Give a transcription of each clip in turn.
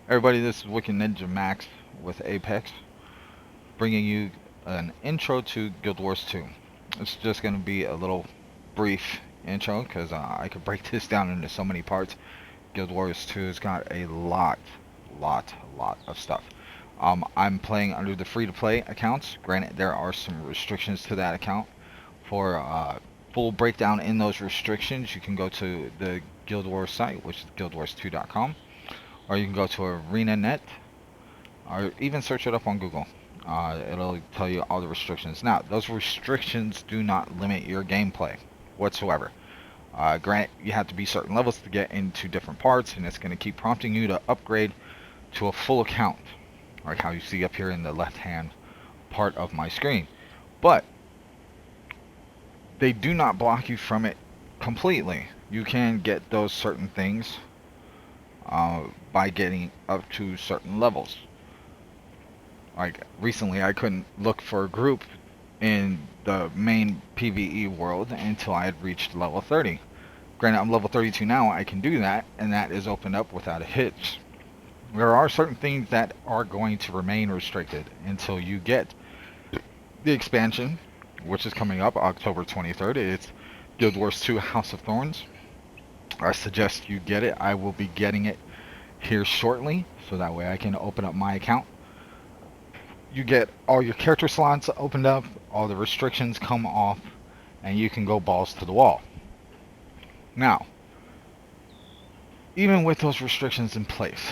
Everybody, this is Wicked Ninja Max with Apex, bringing you an intro to Guild Wars 2. It's just going to be a little brief intro because I could break this down into so many parts. Guild Wars 2 has got a lot of stuff. I'm playing under the free-to-play accounts. Granted, there are some restrictions to that account. For full breakdown in those restrictions, you can go to the Guild Wars site, which is guildwars2.com, or you can go to ArenaNet, or even search it up on Google. It'll tell you all the restrictions. Now, those restrictions do not limit your gameplay whatsoever. Granted, you have to be certain levels to get into different parts, and it's going to keep prompting you to upgrade to a full account, like how you see up here in the left-hand part of my screen. But they do not block you from it completely. You can get those certain things by getting up to certain levels. Like recently, I couldn't look for a group in the main PvE world until I had reached level 30. Granted, I'm level 32 now, I can do that, and that is opened up without a hitch. There are certain things that are going to remain restricted until you get the expansion, which is coming up October 23rd. It's Guild Wars 2 House of Thorns. I suggest you get it. I will be getting it here shortly, so that way I can open up my account. You get all your character slots opened up, all the restrictions come off, and you can go balls to the wall. Now, even with those restrictions in place,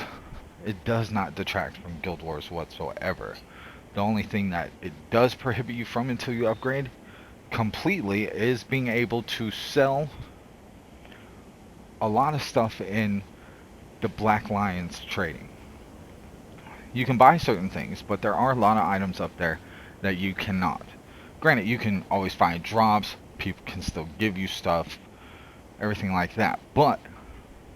it does not detract from Guild Wars whatsoever. The only thing that it does prohibit you from until you upgrade completely is being able to sell a lot of stuff in the Black Lions trading. You can buy certain things, but there are a lot of items up there that you cannot. Granted, you can always find drops, people can still give you stuff, everything like that, but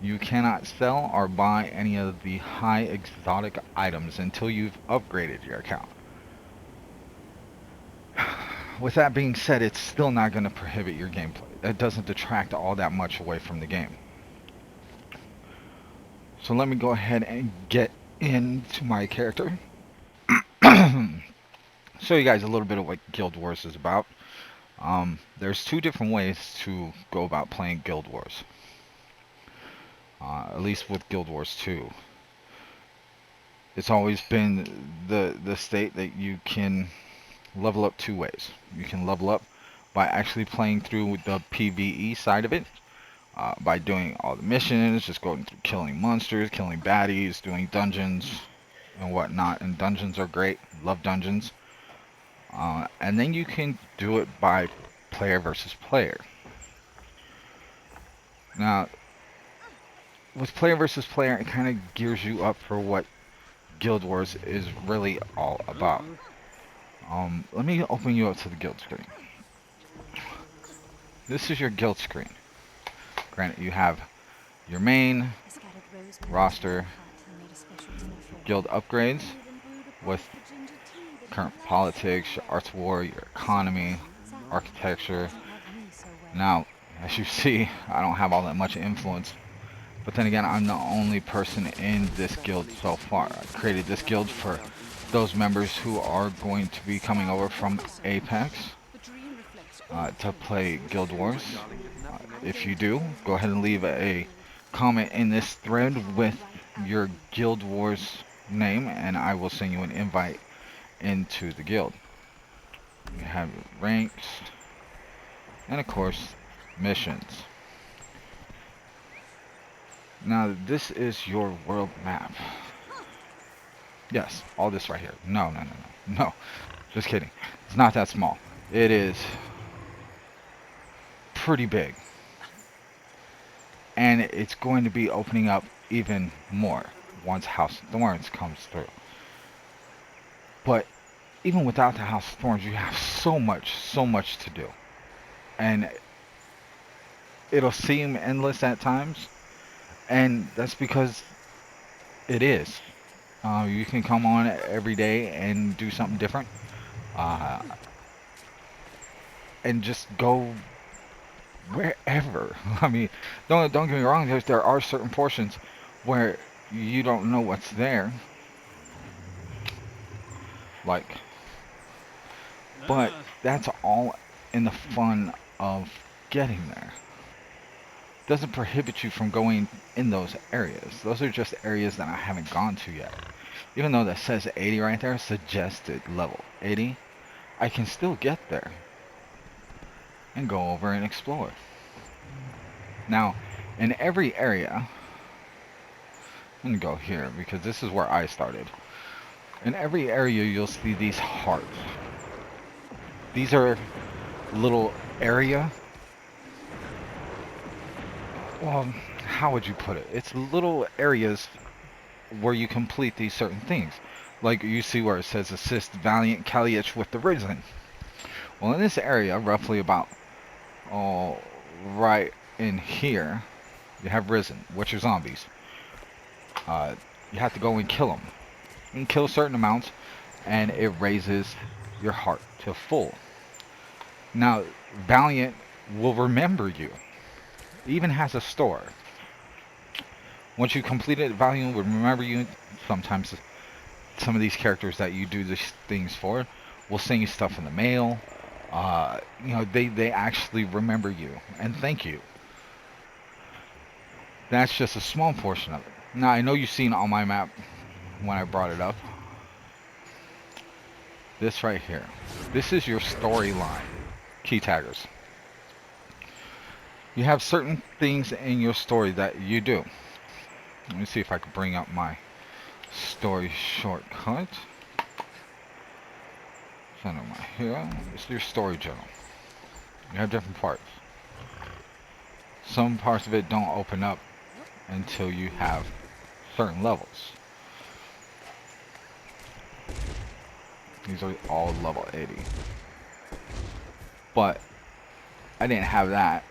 you cannot sell or buy any of the high exotic items until you've upgraded your account. With that being said, it's still not going to prohibit your gameplay. That doesn't detract all that much away from the game. So let me go ahead and get into my character. Show you guys a little bit of what Guild Wars is about. There's two different ways to go about playing Guild Wars. At least with Guild Wars 2. It's always been the state that you can level up two ways. You can level up by actually playing through the PvE side of it, by doing all the missions, just going through killing monsters, killing baddies, doing dungeons and whatnot. And dungeons are great. Love dungeons. And then you can do it by player versus player. Now, with player versus player, it kind of gears you up for what Guild Wars is really all about. Let me open you up to the guild screen. This is your guild screen. Granted, you have your main roster, guild upgrades with current politics, your arts war, your economy, architecture. Now, as you see, I don't have all that much influence. But then again, I'm the only person in this guild so far. I created this guild for those members who are going to be coming over from Apex to play Guild Wars. If you do, go ahead and leave a comment in this thread with your Guild Wars name, and I will send you an invite into the guild. You have ranks, and of course, missions. Now, this is your world map. Yes, all this right here. No. Just kidding. It's not that small. It is pretty big. And it's going to be opening up even more once House of Thorns comes through. But even without the House of Thorns, you have so much to do. And it'll seem endless at times. And that's because it is. You can come on every day and do something different. And just go wherever. I mean, don't get me wrong. There are certain portions where you don't know what's there. Like, but that's all in the fun of getting there. Doesn't prohibit you from going in those areas. Those are just areas that I haven't gone to yet. Even though that says 80 right there, suggested level 80, I can still get there and go over and explore. Now, in every area, I'm gonna go here because this is where I started. In every area, you'll see these hearts. These are little area. Well, how would you put it? It's little areas where you complete these certain things. Like you see where it says assist Valiant Kaliach with the Risen. Well, in this area, roughly about, oh, right in here, you have Risen, which are zombies. Uh, you have to go and kill them. You can kill certain amounts, and it raises your heart to full. Now, Valiant will remember you. It even has a store. Once you complete it, Valiant will remember you. Sometimes some of these characters that you do these things for will send you stuff in the mail. They actually remember you and thank you. That's just a small portion of it. Now, I know you've seen on my map when I brought it up. This right here. This is your storyline. Key taggers. You have certain things in your story that you do. Let me see if I can bring up my story shortcut. Center my hero. It's your story journal. You have different parts. Some parts of it don't open up until you have certain levels. These are all level 80. But I didn't have that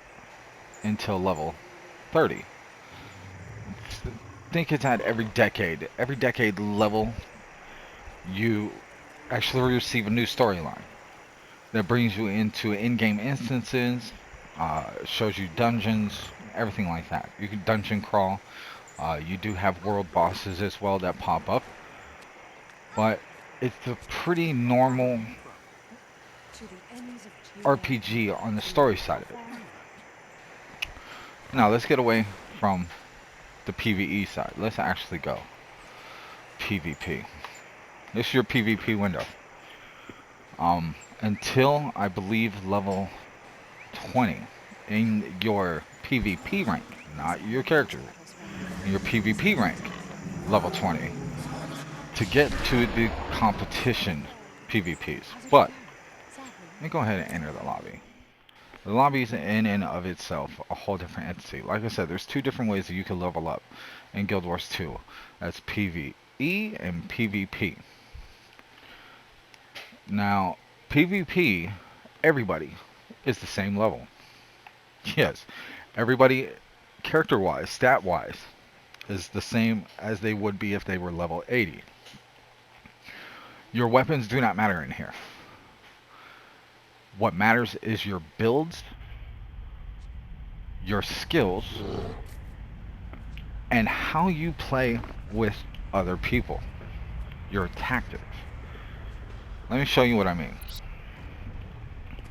until level 30. I think it's at every decade. Every decade level, you actually receive a new storyline that brings you into in-game instances, shows you dungeons, everything like that. You can dungeon crawl. You do have world bosses as well that pop up. But it's a pretty normal RPG on the story side of it. Now let's get away from the PvE side. Let's actually go PvP. This is your PvP window. Until I believe level 20 in your PvP rank, not your character, in your PvP rank, level 20, to get to the competition PvPs. But let me go ahead and enter the lobby. The lobby is in and of itself a whole different entity. Like I said, there's two different ways that you can level up in Guild Wars 2. That's PvE and PvP. Now, PvP, everybody is the same level. Yes, everybody, character-wise, stat-wise, is the same as they would be if they were level 80. Your weapons do not matter in here. What matters is your builds, your skills, and how you play with other people. Your tactics. Let me show you what I mean.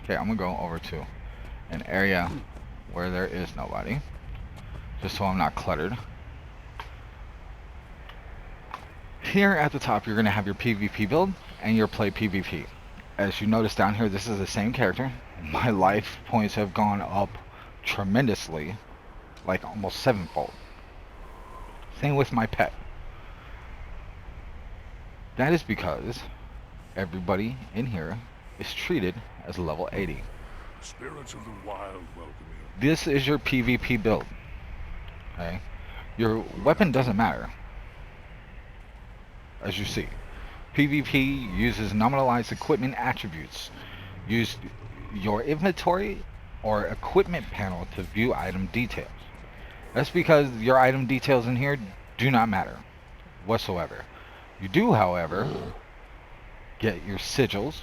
Okay, I'm gonna go over to an area where there is nobody, just so I'm not cluttered. Here at the top, you're gonna have your PvP build and your play PvP. As you notice down here, this is the same character. My life points have gone up tremendously, like almost 7-fold. Same with my pet. That is because everybody in here is treated as level 80. Spirits of the wild welcome you. This is your PvP build. Okay? Your weapon doesn't matter. As you see. PvP uses nominalized equipment attributes. Use your inventory or equipment panel to view item details. That's because your item details in here do not matter whatsoever. You do, however, get your sigils,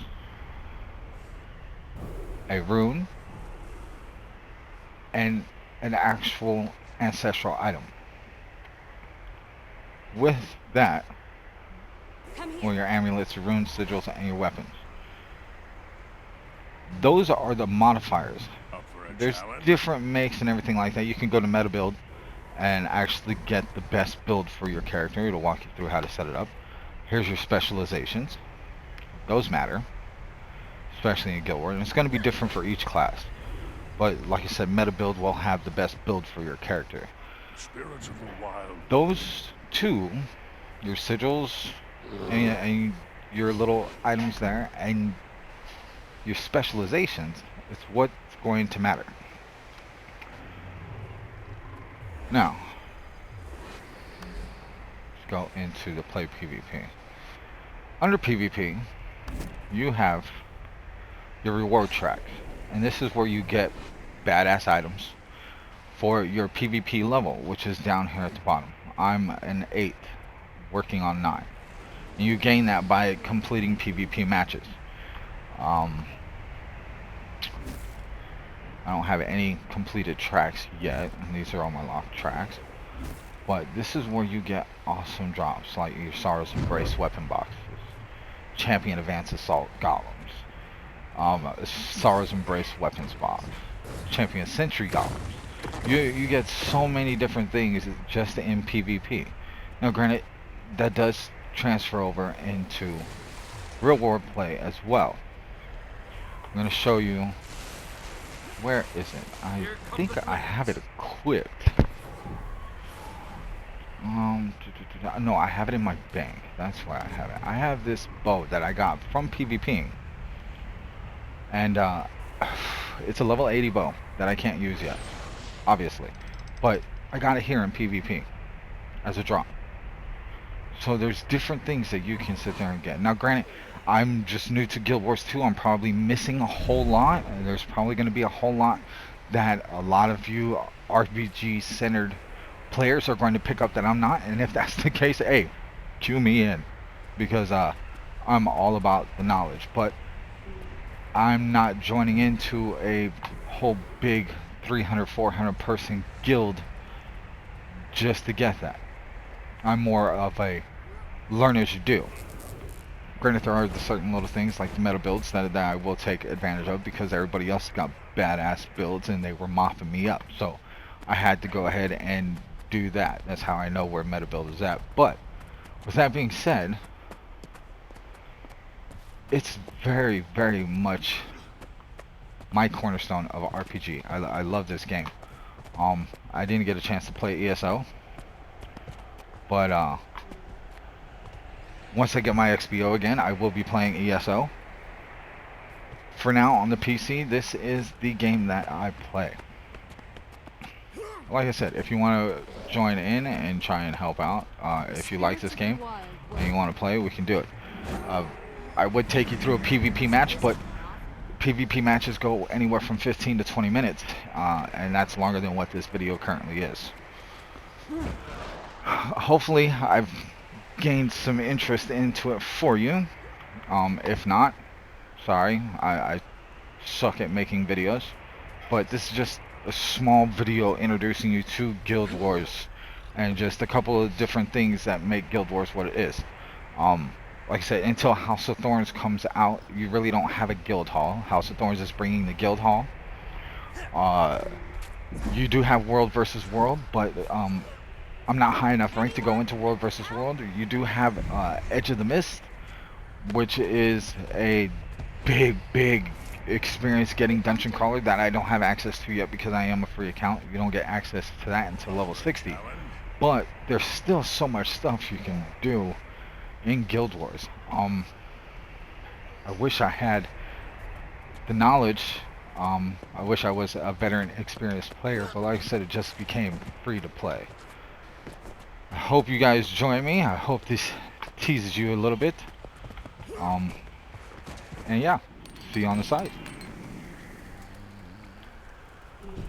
a rune, and an actual ancestral item. with that, Come or here. your amulets, your runes, sigils, and your weapons. Those are the modifiers. Up for a There's challenge? different makes and everything like that. You can go to meta build and actually get the best build for your character. It'll walk you through how to set it up. Here's your specializations. Those matter, especially in Guild Wars. And it's going to be different for each class. But like I said, meta build will have the best build for your character. The spirits of the wild. Those two, your sigils and your little items there, and your specializations, is what's going to matter. Now, let's go into the play PvP. Under PvP, you have your reward track, and this is where you get badass items for your PvP level, which is down here at the bottom. I'm an 8, working on 9. And you gain that by completing PvP matches. I don't have any completed tracks yet, and these are all my locked tracks. But this is where you get awesome drops, like your Sorrow's Embrace weapon boxes, Champion Advanced Assault Golems, Sorrow's Embrace weapons box, Champion Sentry Golems. You get so many different things just in PvP. Now granted, that does transfer over into real world play as well. I'm going to show you, where is it? I think I have it equipped. No, I have it in my bank. That's why I have it. I have this bow that I got from PvP. And it's a level 80 bow that I can't use yet, obviously. But I got it here in PvP as a drop. So there's different things that you can sit there and get. Now granted, I'm just new to Guild Wars 2. I'm probably missing a whole lot. And there's probably going to be a whole lot that a lot of you RPG-centered players are going to pick up that I'm not. And if that's the case, hey, cue me in. Because I'm all about the knowledge. But I'm not joining into a whole big 300, 400 person guild just to get that. I'm more of a learn as you do. Granted, there are the certain little things like the meta builds that I will take advantage of because everybody else got badass builds and they were mopping me up. So I had to go ahead and do that. That's how I know where meta build is at. But with that being said, it's very, very much my cornerstone of RPG. I love this game. I didn't get a chance to play ESO, but once I get my XBO again, I will be playing ESO. For now, on the PC, this is the game that I play. Like I said, if you want to join in and try and help out, if you like this game and you want to play, we can do it. I would take you through a PvP match, but PvP matches go anywhere from 15 to 20 minutes, and that's longer than what this video currently is. Hopefully, I've gained some interest into it for you. If not, sorry, I suck at making videos, but this is just a small video introducing you to Guild Wars and just a couple of different things that make Guild Wars what it is. Like I said, until House of Thorns comes out, you really don't have a guild hall. House of Thorns is bringing the guild hall. You do have World versus World, but I'm not high enough rank to go into World versus World. You do have Edge of the Mist, which is a big experience getting Dungeon Crawler that I don't have access to yet because I am a free account. You don't get access to that until level 60. But there's still so much stuff you can do in Guild Wars. I wish I had the knowledge. I wish I was a veteran, experienced player, but like I said, it just became free to play. I hope you guys join me. I hope this teases you a little bit. And yeah, see you on the site.